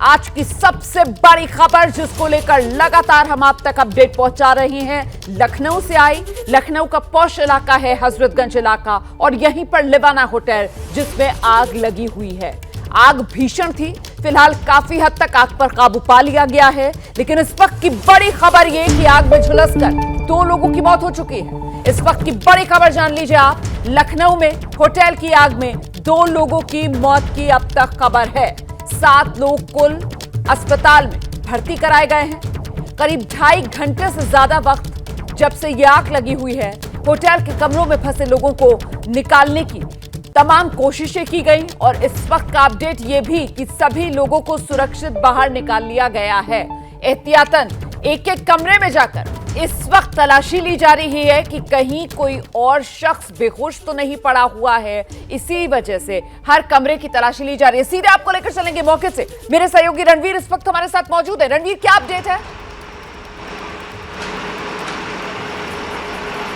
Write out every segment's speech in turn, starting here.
आज की सबसे बड़ी खबर जिसको लेकर लगातार हम आप तक अपडेट पहुंचा रहे हैं, लखनऊ से आई। लखनऊ का पॉश इलाका है हजरतगंज इलाका, और यहीं पर लिवाना होटल जिसमें आग लगी हुई है। आग भीषण थी। फिलहाल काफी हद तक आग पर काबू पा लिया गया है, लेकिन इस वक्त की बड़ी खबर यह कि आग में झुलसकर 2 लोगों की मौत हो चुकी है। इस वक्त की बड़ी खबर जान लीजिए आप। लखनऊ में होटल की आग में 2 लोगों की मौत की अब तक खबर है। 7 लोग कुल अस्पताल में भर्ती कराए गए हैं। करीब 2.5 घंटे से ज्यादा वक्त जब से यह आग लगी हुई है, होटल के कमरों में फंसे लोगों को निकालने की तमाम कोशिशें की गई, और इस वक्त का अपडेट यह भी कि सभी लोगों को सुरक्षित बाहर निकाल लिया गया है। एहतियातन एक-एक कमरे में जाकर इस वक्त तलाशी ली जा रही है कि कहीं कोई और शख्स बेहोश तो नहीं पड़ा हुआ है। इसी वजह से हर कमरे की तलाशी ली जा रही है। सीधे आपको लेकर चलेंगे मौके से। मेरे सहयोगी रणवीर इस वक्त हमारे साथ मौजूद है। रणवीर, क्या अपडेट है?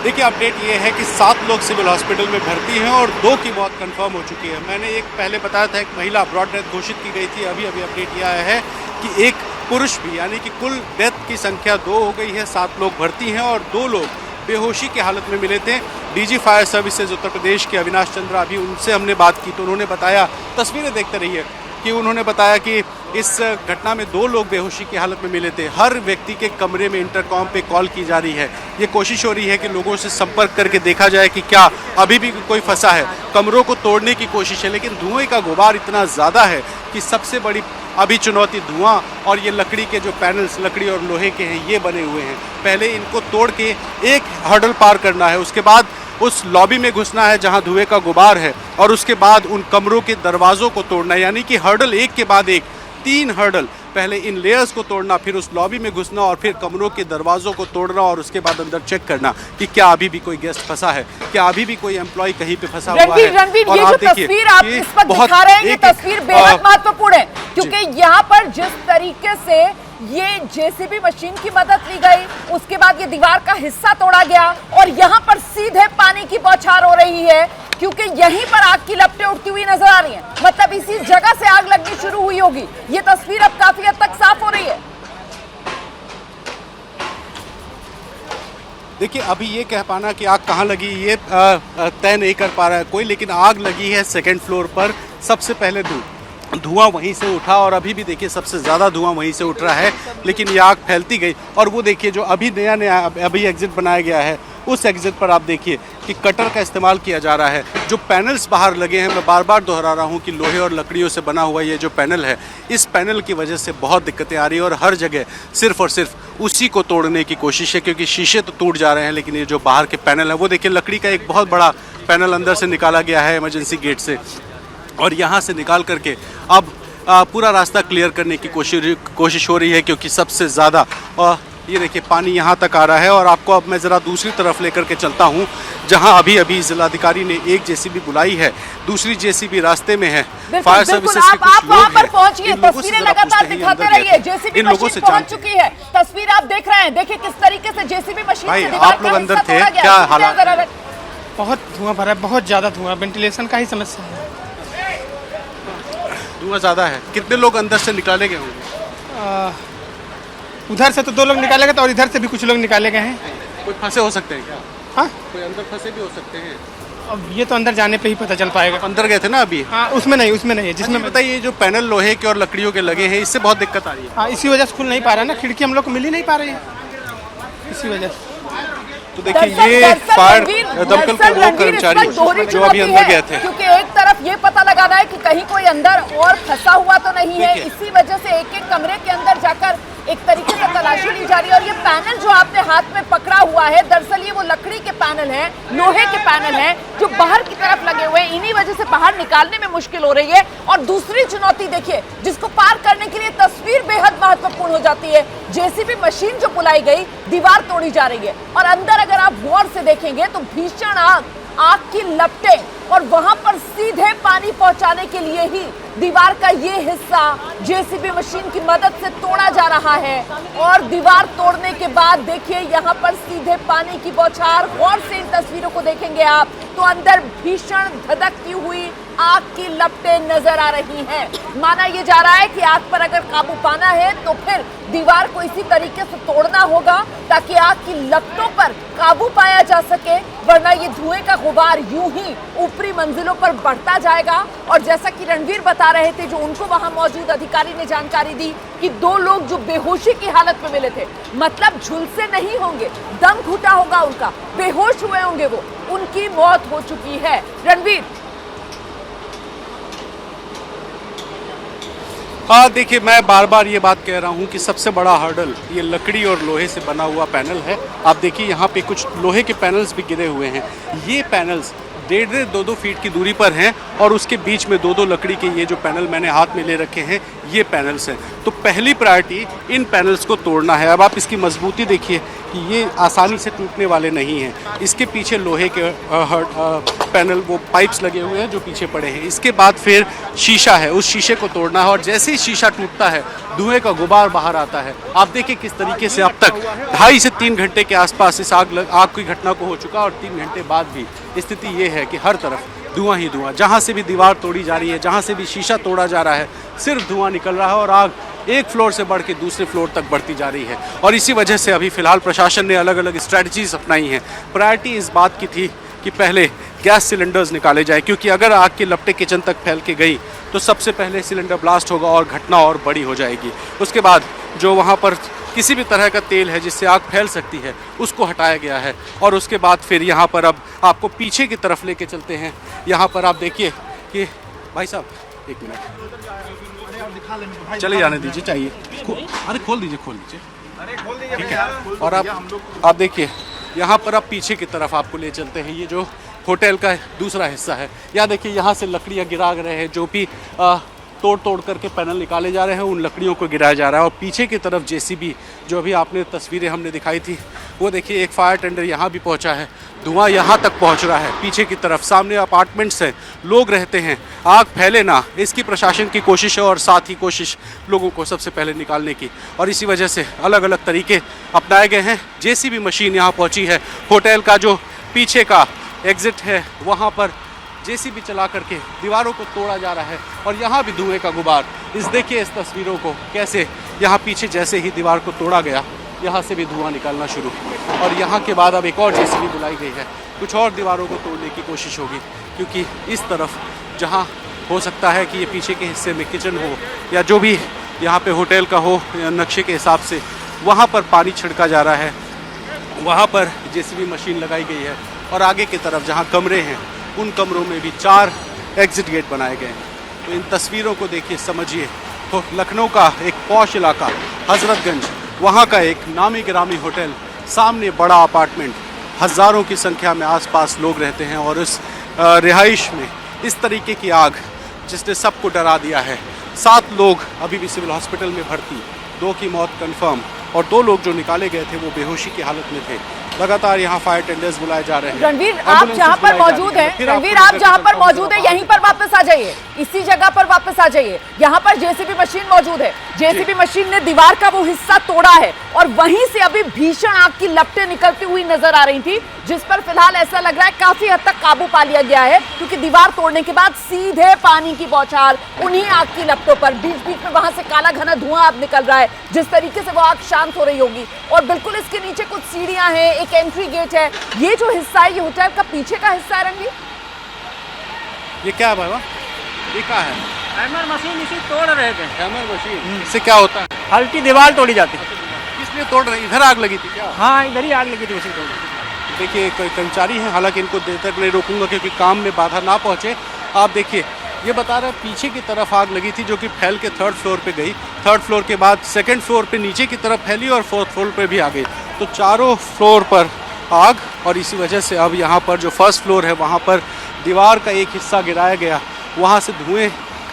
देखिए, अपडेट ये है कि 7 लोग सिविल हॉस्पिटल में भर्ती हैं और 2 की मौत कंफर्म हो चुकी है। मैंने एक पहले बताया था, एक महिला ब्रॉड डेथ घोषित की गई थी। अभी अपडेट यह आया है कि एक पुरुष भी, यानी कि कुल डेथ की संख्या 2 हो गई है। 7 लोग भर्ती हैं और 2 लोग बेहोशी की हालत में मिले थे। DG fire services Uttar Pradesh के अविनाश चंद्रा, अभी उनसे हमने बात की तो उन्होंने बताया, तस्वीरें देखते रहिए, कि उन्होंने बताया कि इस घटना में 2 लोग बेहोशी की हालत में मिले थे। हर व्यक्ति के कमरे में इंटरकॉम पे कॉल की जा रही है। ये कोशिश हो रही है कि लोगों से संपर्क करके देखा जाए कि क्या अभी भी कोई फंसा है। कमरों को तोड़ने की कोशिश है, लेकिन धुएं का गुबार इतना ज़्यादा है कि सबसे बड़ी अभी चुनौती धुआं और ये लकड़ी के जो पैनल्स, लकड़ी और लोहे के हैं, ये बने हुए हैं। पहले इनको तोड़ के एक हर्डल पार करना है, उसके बाद उस लॉबी में घुसना है जहां धुएं का गुबार है, और उसके बाद उन कमरों के दरवाजों को तोड़ना है। यानी कि हर्डल एक के बाद एक, 3 हर्डल। पहले इन लेयर्स को तोड़ना, फिर उस लॉबी में घुसना, और फिर कमरों के दरवाजों को तोड़ना, और उसके बाद अंदर चेक करना कि क्या अभी भी कोई गेस्ट फंसा है, क्या अभी भी कोई एम्प्लॉय कहीं पे फंसा हुआ है। रणवीर, ये जो तस्वीर आप इस वक्त दिखा रहे हैं, ये तस्वीर बेहद महत्वपूर्ण है, क्योंकि यहाँ पर जिस तरीके से ये जेसीबी मशीन की मदद ली गई, उसके बाद ये दीवार का हिस्सा तोड़ा गया, और यहाँ पर सीधे पानी की बौछार हो रही है, क्योंकि यहीं पर आग की लपटें उठती हुई नजर आ रही हैं। मतलब इसी जगह से आग लगनी शुरू हुई होगी। ये तस्वीर अब काफी हद तक साफ हो रही है। देखिए, अभी ये कह पाना कि आग कहाँ लगी ये तय नहीं कर पा रहा है कोई, लेकिन आग लगी है 2nd फ्लोर पर। सबसे पहले धुआं वहीं से उठा, और अभी भी देखिए सबसे ज़्यादा धुआं वहीं से उठ रहा है, लेकिन ये आग फैलती गई। और वो देखिए जो अभी नया अभी एग्जिट बनाया गया है, उस एग्जिट पर आप देखिए कि कटर का इस्तेमाल किया जा रहा है। जो पैनल्स बाहर लगे हैं, मैं बार बार दोहरा रहा हूँ कि लोहे और लकड़ियों से बना हुआ ये जो पैनल है, इस पैनल की वजह से बहुत दिक्कतें आ रही है, और हर जगह सिर्फ और सिर्फ उसी को तोड़ने की कोशिश है, क्योंकि शीशे तो टूट जा रहे हैं, लेकिन ये जो बाहर के पैनल है, वो देखिए लकड़ी का एक बहुत बड़ा पैनल अंदर से निकाला गया है इमरजेंसी गेट से, और यहाँ से निकाल करके अब पूरा रास्ता क्लियर करने की कोशिश हो रही है, क्योंकि सबसे ज़्यादा ये देखिए पानी यहाँ तक आ रहा है। और आपको अब मैं ज़रा दूसरी तरफ लेकर के चलता हूँ, जहाँ अभी जिलाधिकारी ने एक जेसीबी बुलाई है, दूसरी जेसीबी रास्ते में है। फायर सर्विसेज के कुछ लोग हैं, तस्वीरें लगातार दिखाते रहिए। जेसीबी मशीन पहुंच चुकी है। तस्वीर आप देख रहे हैं, देखिए किस तरीके से जेसीबी मशीन भाई, आप लोग अंदर थे, क्या हालात? बहुत धुआं भरा है, बहुत ज्यादा धुआं, वेंटिलेशन का ही समस्या है। धुआं ज़्यादा है। कितने लोग अंदर से निकाले गए होंगे? उधर से तो 2 लोग निकाले गए, और इधर से भी कुछ लोग निकाले गए हैं। कोई फंसे हो सकते हैं क्या? हाँ, कोई अंदर फंसे भी हो सकते हैं। अब ये तो अंदर जाने पे ही पता चल पाएगा। अंदर गए थे ना अभी? हाँ, उसमें नहीं है, जिसमें पता ये जो पैनल लोहे के और लकड़ियों के लगे हैं, इससे बहुत दिक्कत आ रही है। हाँ, इसी वजह से खुल नहीं पा रहा है ना, खिड़की हम लोग को मिल ही नहीं पा रही है, इसी वजह से। तो देखिए ये फायर दमकल के वो कर्मचारी जो अभी अंदर गए थे, क्योंकि एक तरफ ये पता लगाना है कि कहीं कोई अंदर और फंसा हुआ तो नहीं है। इसी वजह से एक-एक कमरे के अंदर जाकर एक तरीके से तलाशी ली जा रही है। और ये पैनल जो आपने हाथ में पकड़ा हुआ है, दरअसल ये वो लकड़ी के पैनल हैं, लोहे के पैनल हैं, जो बाहर की तरफ लगे हुए हैं। इन्हीं वजह से बाहर निकालने में मुश्किल हो रही है। और दूसरी चुनौती देखिए, जिसको पार करने के लिए तस्वीर बेहद महत्वपूर्ण हो जाती है। जेसीबी मशीन जो बुलाई गई, दीवार तोड़ी जा रही है, और अंदर अगर आप गौर से देखेंगे तो भीषण आग की लपटें, और वहां पर सीधे पानी पहुंचाने के लिए ही दीवार का ये हिस्सा जेसीबी मशीन की मदद से तोड़ा जा रहा है। और दीवार तोड़ने के बाद देखिए यहाँ पर सीधे पानी की बौछार। गौर से इन तस्वीरों को देखेंगे आप तो अंदर भीषण धधकती हुई आग की लपटें नजर आ रही हैं। माना यह जा रहा है कि आग पर अगर काबू पाना है तो फिर दीवार को इसी तरीके से तोड़ना होगा ताकि आग की लपटों पर काबू पाया जा सके, वरना ये धुएं का गुबार यूं ही ऊपरी मंजिलों पर बढ़ता जाएगा। और जैसा कि रणवीर बता रहे थे, जो उनको वहां मौजूद अधिकारी ने जानकारी दी कि 2 लोग जो बेहोशी की हालत में मिले थे, मतलब झुलसे नहीं होंगे, दम घुटा होगा उनका, बेहोश हुए होंगे वो, उनकी मौत हो चुकी है। रणवीर, हाँ देखिए, मैं बार बार ये बात कह रहा हूँ कि सबसे बड़ा हर्डल ये लकड़ी और लोहे से बना हुआ पैनल है। आप देखिए यहाँ पे कुछ लोहे के पैनल्स भी गिरे हुए हैं। ये पैनल्स 1.5-2 फीट की दूरी पर हैं और उसके बीच में 2 लकड़ी के ये जो पैनल मैंने हाथ में ले रखे हैं, ये पैनल्स हैं। तो पहली प्रायोरिटी इन पैनल्स को तोड़ना है। अब आप इसकी मजबूती देखिए कि ये आसानी से टूटने वाले नहीं हैं। इसके पीछे लोहे के पैनल, वो पाइप्स लगे हुए हैं जो पीछे पड़े हैं। इसके बाद फिर शीशा है, उस शीशे को तोड़ना है और जैसे ही शीशा टूटता है धुएं का गुबार बाहर आता है। आप देखिए किस तरीके से अब तक 2.5 से 3 घंटे के आसपास इस आग की घटना को हो चुका और 3 घंटे बाद भी स्थिति ये है कि हर तरफ धुआं ही धुआं। जहाँ से भी दीवार तोड़ी जा रही है, जहाँ से भी शीशा तोड़ा जा रहा है, सिर्फ धुआं निकल रहा है और आग एक फ्लोर से बढ़ के दूसरे फ्लोर तक बढ़ती जा रही है। और इसी वजह से अभी फिलहाल प्रशासन ने अलग अलग स्ट्रैटेजीज अपनाई हैं। प्रायोरिटी इस बात की थी कि पहले गैस सिलेंडर्स निकाले जाए, क्योंकि अगर आग की लपटें किचन तक फैल के गई तो सबसे पहले सिलेंडर ब्लास्ट होगा और घटना और बड़ी हो जाएगी। उसके बाद जो वहाँ पर किसी भी तरह का तेल है जिससे आग फैल सकती है, उसको हटाया गया है। और उसके बाद फिर यहाँ पर अब आपको पीछे की तरफ लेके चलते हैं। यहाँ पर आप देखिए कि भाई साहब, एक मिनट, चले जाने दीजिए, चाहिए अरे खोल दीजिए ठीक है। और आप देखिए यहाँ पर अब पीछे की तरफ आपको ले चलते हैं। ये जो होटल का दूसरा हिस्सा है, यहाँ देखिए यहाँ से लकड़ियाँ गिरा रहे हैं, जो भी तोड़ करके पैनल निकाले जा रहे हैं, उन लकड़ियों को गिराया जा रहा है। और पीछे की तरफ जेसीबी, जो अभी आपने तस्वीरें हमने दिखाई थी, वो देखिए एक फायर टेंडर यहाँ भी पहुँचा है। धुआं यहाँ तक पहुँच रहा है। पीछे की तरफ सामने अपार्टमेंट्स हैं, लोग रहते हैं, आग फैले ना, इसकी प्रशासन की कोशिश है और साथ ही कोशिश लोगों को सबसे पहले निकालने की। और इसी वजह से अलग अलग तरीके अपनाए गए हैं। जेसीबी मशीन यहाँ पहुँची है। होटल का जो पीछे का एग्जिट है, वहाँ पर जेसीबी चला करके दीवारों को तोड़ा जा रहा है और यहाँ भी धुएं का गुबार। देखिए इस तस्वीरों को, कैसे यहाँ पीछे जैसे ही दीवार को तोड़ा गया, यहाँ से भी धुआं निकलना शुरू। और यहाँ के बाद अब एक और जेसीबी बुलाई गई है, कुछ और दीवारों को तोड़ने की कोशिश होगी, क्योंकि इस तरफ जहाँ हो सकता है कि ये पीछे के हिस्से में किचन हो या जो भी यहाँ पे होटल का हो नक्शे के हिसाब से, वहाँ पर पानी छिड़का जा रहा है, वहाँ पर जेसीबी मशीन लगाई गई है। और आगे की तरफ जहाँ कमरे हैं, उन कमरों में भी 4 एग्जिट गेट बनाए गए हैं। तो इन तस्वीरों को देखिए, समझिए। तो लखनऊ का एक पॉश इलाका हजरतगंज, वहाँ का एक नामी गिरामी होटल, सामने बड़ा अपार्टमेंट, हज़ारों की संख्या में आसपास लोग रहते हैं और इस रिहाइश में इस तरीके की आग जिसने सबको डरा दिया है। 7 लोग अभी भी सिविल हॉस्पिटल में भर्ती, 2 की मौत कन्फर्म और 2 लोग जो निकाले गए थे वो बेहोशी की हालत में थे। लगातार यहाँ फायर टेंडर्स बुलाए जा रहे हैं। रणवीर, आप जहाँ पर मौजूद हैं, रणवीर आप जहाँ पर मौजूद हैं, यहीं पर वापस आ जाइए, इसी जगह पर वापस आ जाइए। यहाँ पर जेसीबी मशीन मौजूद है। जेसीबी मशीन ने दीवार का वो हिस्सा तोड़ा है और वहीं से अभी भीषण आग की लपटें निकलती हुई नजर आ रही थी, जिस पर फिलहाल ऐसा लग रहा है काफी हद तक काबू पा लिया गया है, क्योंकि दीवार तोड़ने के बाद सीधे पानी की बौछार उन्हीं आग की लपटों पर, बीच बीच में वहां से काला घना धुआं अब निकल रहा है। जिस तरीके से वो आग शांत हो रही होगी, और बिल्कुल इसके नीचे कुछ सीढ़ियां हैं, एक एंट्री गेट है। ये जो हिस्सा है, ये होटल का पीछे का हिस्सा है। रणवीर, ये क्या है बाबा? ये क्या है? हैमर मशीन इसी तोड़ रहे थे। हैमर मशीन, इससे क्या होता है? हल्की दीवार तोड़ी जाती। किसने तोड़ रही? इधर आग लगी थी क्या? हाँ, इधर ही आग लगी थी, उसी तोड़। देखिए कोई कर्मचारी हैं, हालांकि इनको देर तक नहीं रोकूंगा क्योंकि काम में बाधा ना पहुंचे। आप देखिए, ये बता रहे हैं पीछे की तरफ आग लगी थी, जो कि फैल के 3rd फ्लोर पे गई, 3rd फ्लोर के बाद 2nd फ्लोर पे नीचे की तरफ फैली और 4th फ्लोर पे भी आ गई। तो चारों फ्लोर पर आग, और इसी वजह से अब यहाँ पर जो 1st फ्लोर है वहाँ पर दीवार का एक हिस्सा गिराया गया, वहाँ से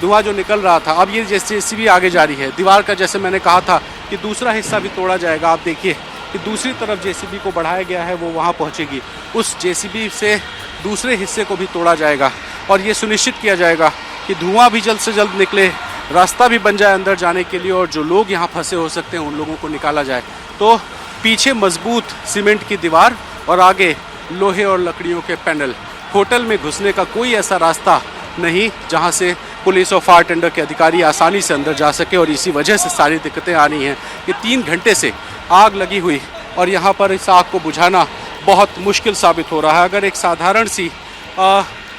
धुआं जो निकल रहा था, अब ये जेसीबी आगे जा रही है। दीवार का, जैसे मैंने कहा था कि दूसरा हिस्सा भी तोड़ा जाएगा, आप देखिए कि दूसरी तरफ जेसीबी को बढ़ाया गया है, वो वहाँ पहुँचेगी। उस जेसीबी से दूसरे हिस्से को भी तोड़ा जाएगा और ये सुनिश्चित किया जाएगा कि धुआं भी जल्द से जल्द निकले, रास्ता भी बन जाए अंदर जाने के लिए, और जो लोग यहाँ फंसे हो सकते हैं उन लोगों को निकाला जाए। तो पीछे मजबूत सीमेंट की दीवार और आगे लोहे और लकड़ियों के पैनल। होटल में घुसने का कोई ऐसा रास्ता नहीं जहां से पुलिस और फायर टेंडर के अधिकारी आसानी से अंदर जा सके। और इसी वजह से सारी दिक्कतें आ रही हैं कि 3 घंटे से आग लगी हुई और यहाँ पर इस आग को बुझाना बहुत मुश्किल साबित हो रहा है। अगर एक साधारण सी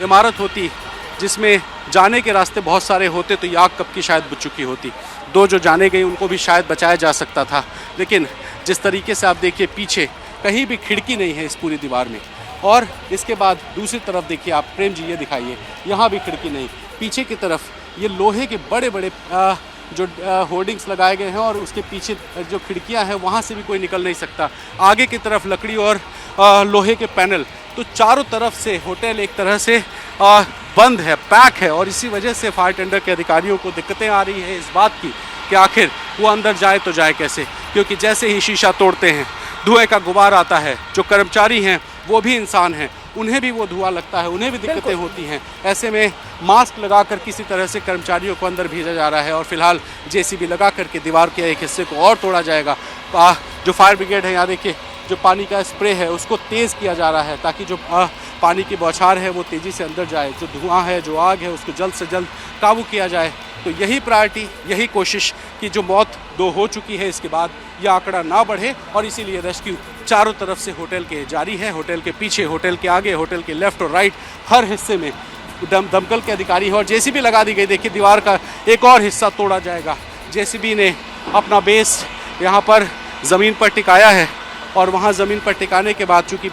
इमारत होती जिसमें जाने के रास्ते बहुत सारे होते तो ये आग कब की शायद बुझ चुकी होती। 2 जो जाने गए उनको भी शायद बचाया जा सकता था, लेकिन जिस तरीके से आप देखिए पीछे कहीं भी खिड़की नहीं है इस पूरी दीवार में। और इसके बाद दूसरी तरफ देखिए आप, प्रेम जी ये दिखाइए, यहाँ भी खिड़की नहीं। पीछे की तरफ ये लोहे के बड़े बड़े जो होर्डिंग्स लगाए गए हैं और उसके पीछे जो खिड़कियां हैं वहाँ से भी कोई निकल नहीं सकता। आगे की तरफ लकड़ी और लोहे के पैनल, तो चारों तरफ से होटल एक तरह से बंद है, पैक है। और इसी वजह से फायर टेंडर के अधिकारियों को दिक्कतें आ रही है इस बात की कि आखिर वो अंदर जाए तो जाए कैसे, क्योंकि जैसे ही शीशा तोड़ते हैं धुएं का गुबार आता है। जो कर्मचारी हैं वो भी इंसान हैं, उन्हें भी वो धुआं लगता है, उन्हें भी दिक्कतें होती हैं। ऐसे में मास्क लगाकर किसी तरह से कर्मचारियों को अंदर भेजा जा रहा है और फिलहाल जेसीबी लगा करके दीवार के एक हिस्से को और तोड़ा जाएगा। जो फायर ब्रिगेड है यहाँ देखिए, जो पानी का स्प्रे है उसको तेज़ किया जा रहा है ताकि जो पानी की बौछार है वो तेज़ी से अंदर जाए, जो धुआं है, जो आग है, उसको जल्द से जल्द काबू किया जाए। तो यही प्रायोरिटी, यही कोशिश कि जो मौत 2 हो चुकी है इसके बाद यह आंकड़ा ना बढ़े। और इसीलिए रेस्क्यू चारों तरफ से होटल के जारी है, होटल के पीछे, होटल के आगे, होटल के लेफ्ट और राइट, हर हिस्से में दमकल के अधिकारी है और जेसीबी लगा दी गई। देखिए दीवार का एक और हिस्सा तोड़ा जाएगा। जेसीबी ने अपना बेस यहाँ पर ज़मीन पर टिकाया है और वहाँ ज़मीन पर टिकाने के बाद चूँकि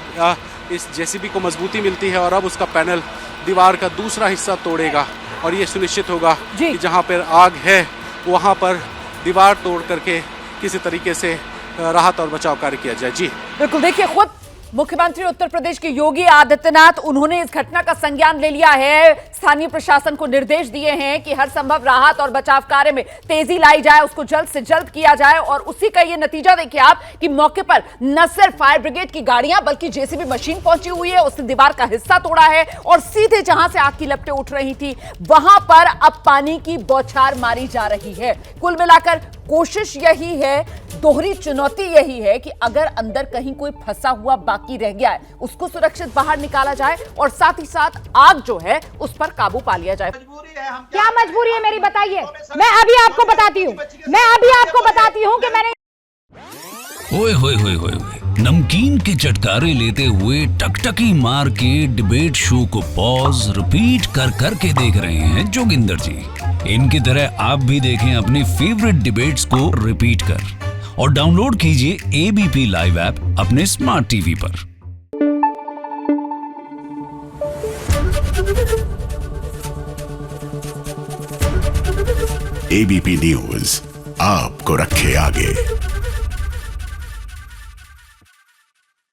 इस जेसीबी को मजबूती मिलती है और अब उसका पैनल दीवार का दूसरा हिस्सा तोड़ेगा और ये सुनिश्चित होगा कि जहाँ पर आग है वहाँ पर दीवार तोड़ करके किसी तरीके से राहत और बचाव कार्य किया जाए। जी बिल्कुल, देखिए खुद मुख्यमंत्री उत्तर प्रदेश के योगी आदित्यनाथ, उन्होंने इस घटना का संज्ञान ले लिया है। स्थानीय प्रशासन को निर्देश दिए हैं कि हर संभव राहत और बचाव कार्य में तेजी लाई जाए, उसको जल्द से जल्द किया जाए। और उसी का ये नतीजा देखिए आप कि मौके पर न सिर्फ फायर ब्रिगेड की गाड़ियां बल्कि जेसीबी मशीन पहुंची हुई है, उसने दीवार का हिस्सा तोड़ा है और सीधे जहां से आग की लपटें उठ रही थी वहां पर अब पानी की बौछार मारी जा रही है। कुल मिलाकर कोशिश यही है, दोहरी चुनौती यही है कि अगर अंदर कहीं कोई फंसा हुआ बाकी रह गया है उसको सुरक्षित बाहर निकाला जाए और साथ ही साथ आग जो है उस पर काबू पा लिया जाए। क्या मजबूरी है मेरी, बताइए। मैं अभी आपको बताती हूँ कि मैंने ओए होए होए होए, नमकीन के चटकारे लेते हुए टकटकी मार के डिबेट शो को पॉज रिपीट कर करके देख रहे हैं जोगिंदर जी। इनकी तरह आप भी देखें अपनी फेवरेट डिबेट्स को रिपीट कर और डाउनलोड कीजिए एबीपी लाइव ऐप अपने स्मार्ट टीवी पर। एबीपी न्यूज आपको रखे आगे।